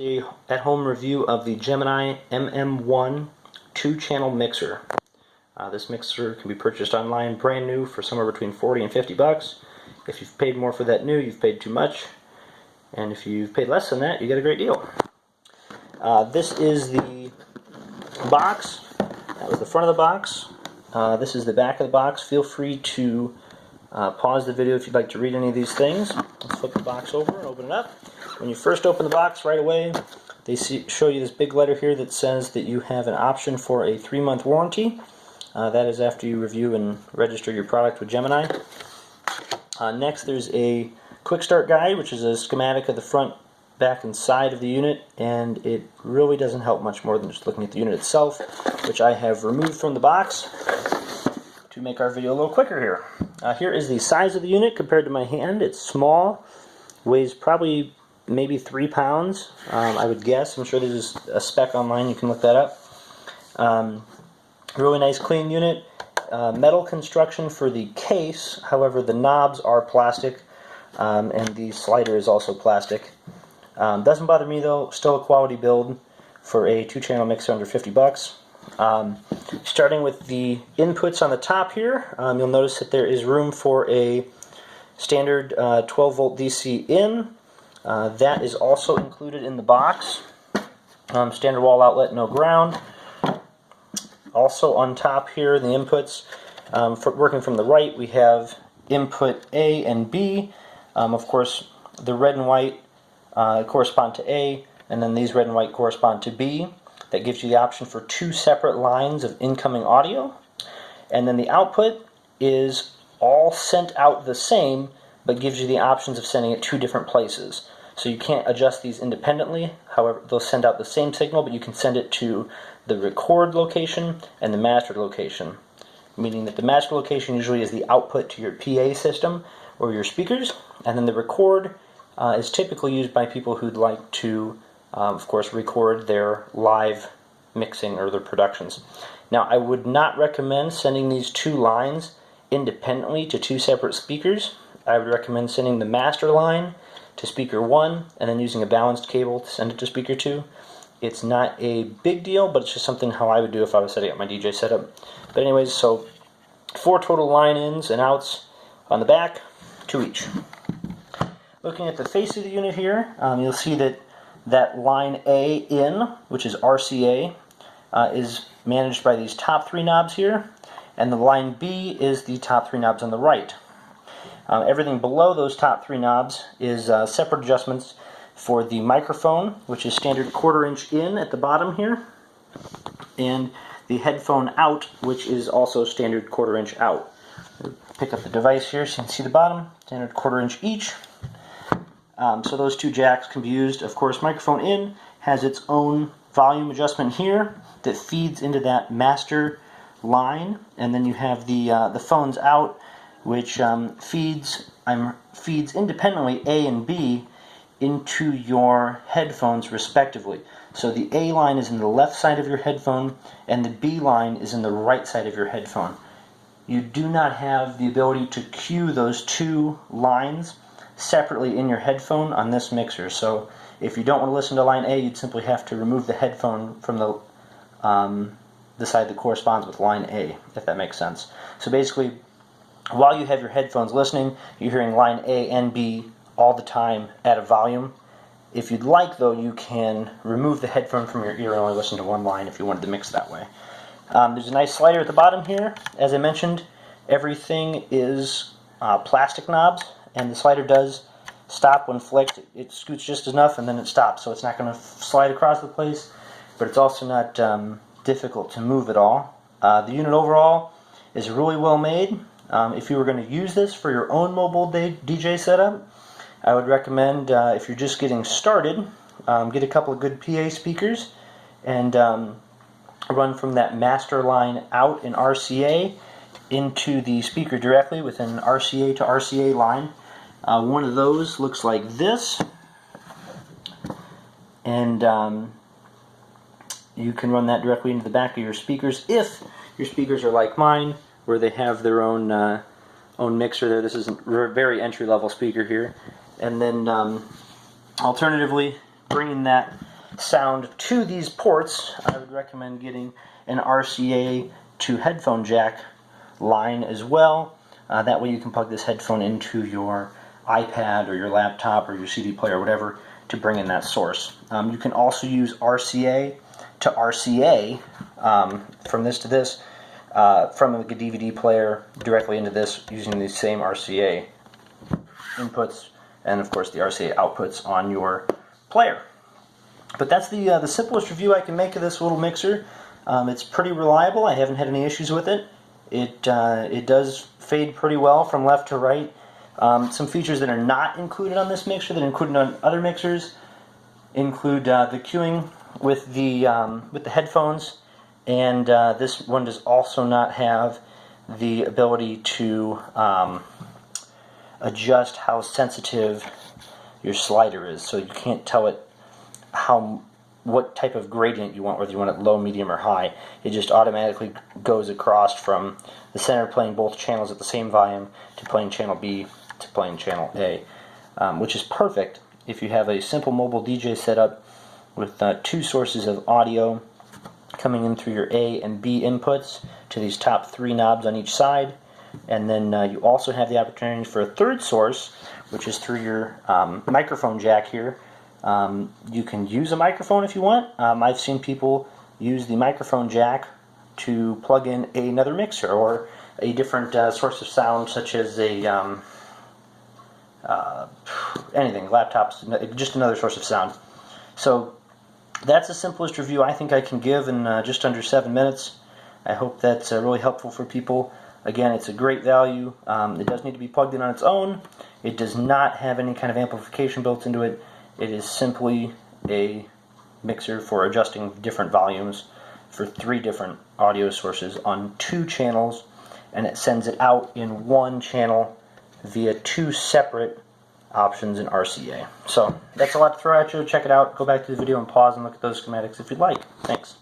The at-home review of the Gemini MM1 2-channel mixer. This mixer can be purchased online brand new for somewhere between 40 and 50 bucks. If you've paid more for that new, you've paid too much. And if you've paid less than that, you get a great deal. This is the box. That was the front of the box. This is the back of the box. Feel free to pause the video if you'd like to read any of these things. Let's flip the box over and open it up. When you first open the box right away, they show you this big letter here that says that you have an option for a 3-month warranty. That is after you review and register your product with Gemini. Next, there's a quick start guide, which is a schematic of the front, back, and side of the unit, and it really doesn't help much more than just looking at the unit itself, which I have removed from the box to make our video a little quicker here. Here is the size of the unit compared to my hand. It's small, weighs probably maybe 3 pounds, I would guess. I'm sure there's a spec online, you can look that up. Really nice clean unit. Metal construction for the case, however the knobs are plastic, and the slider is also plastic. Doesn't bother me though, still a quality build for a 2-channel mixer under 50 bucks. Starting with the inputs on the top here, you'll notice that there is room for a standard 12 volt DC in. That is also included in the box. Standard wall outlet, no ground. Also on top here, the inputs, working from the right, we have input A and B. Of course, the red and white correspond to A, and then these red and white correspond to B. That gives you the option for 2 separate lines of incoming audio. And then the output is all sent out the same, but gives you the options of sending it 2 different places. So you can't adjust these independently. However, they'll send out the same signal, but you can send it to the record location and the master location. Meaning that the master location usually is the output to your PA system or your speakers, and then the record is typically used by people who'd like to, of course, record their live mixing or their productions. Now, I would not recommend sending these 2 lines independently to 2 separate speakers. I would recommend sending the master line to speaker 1 and then using a balanced cable to send it to speaker 2. It's not a big deal, but it's just something how I would do if I was setting up my DJ setup. But anyways, so 4 total line ins and outs on the back, 2 each. Looking at the face of the unit here, you'll see that line A in, which is RCA, is managed by these top 3 knobs here, and the line B is the top 3 knobs on the right. Everything below those top 3 knobs is separate adjustments for the microphone, which is standard 1/4 inch in at the bottom here, and the headphone out, which is also standard 1/4 inch out. Pick up the device here so you can see the bottom, standard 1/4 inch each. So those 2 jacks can be used. Of course, microphone in has its own volume adjustment here that feeds into that master line, and then you have the phones out, which feeds independently A and B into your headphones respectively. So the A line is in the left side of your headphone, and the B line is in the right side of your headphone. You do not have the ability to cue those 2 lines separately in your headphone on this mixer. So if you don't want to listen to line A, you'd simply have to remove the headphone from the side that corresponds with line A, if that makes sense. So basically, while you have your headphones listening, you're hearing line A and B all the time at a volume. If you'd like, though, you can remove the headphone from your ear and only listen to 1 line if you wanted to mix that way. There's a nice slider at the bottom here. As I mentioned, everything is plastic knobs, and the slider does stop when flicked. It scoots just enough and then it stops, so it's not going to slide across the place, but it's also not difficult to move at all. The unit overall is really well made. If you were going to use this for your own mobile DJ setup, I would recommend, if you're just getting started, get a couple of good PA speakers and run from that master line out in RCA into the speaker directly with an RCA to RCA line. One of those looks like this, and you can run that directly into the back of your speakers if your speakers are like mine, where they have their own mixer there. This is a very entry-level speaker here. And then alternatively, bringing that sound to these ports, I would recommend getting an RCA to headphone jack line as well. That way you can plug this headphone into your iPad or your laptop or your CD player or whatever to bring in that source. You can also use RCA to RCA from this to this, from a DVD player directly into this using the same RCA inputs and of course the RCA outputs on your player. But that's the simplest review I can make of this little mixer. It's pretty reliable. I haven't had any issues with it. It does fade pretty well from left to right. Some features that are not included on this mixer that are included on other mixers include the queuing with the headphones, and this one does also not have the ability to adjust how sensitive your slider is, so you can't tell it what type of gradient you want, whether you want it low, medium, or high. It just automatically goes across from the center playing both channels at the same volume to playing channel B to playing channel A, which is perfect if you have a simple mobile DJ setup with two sources of audio coming in through your A and B inputs to these top three knobs on each side, and then you also have the opportunity for a third source, which is through your microphone jack here. You can use a microphone if you want. I've seen people use the microphone jack to plug in another mixer or a different source of sound, such as a anything, laptops, just another source of sound. So that's the simplest review I think I can give in just under 7 minutes. I hope that's really helpful for people. Again, it's a great value. It does need to be plugged in on its own. It does not have any kind of amplification built into it. It is simply a mixer for adjusting different volumes for 3 different audio sources on 2 channels, and it sends it out in 1 channel via 2 separate options in RCA. So that's a lot to throw at you. Check it out. Go back to the video and pause and look at those schematics if you'd like. Thanks.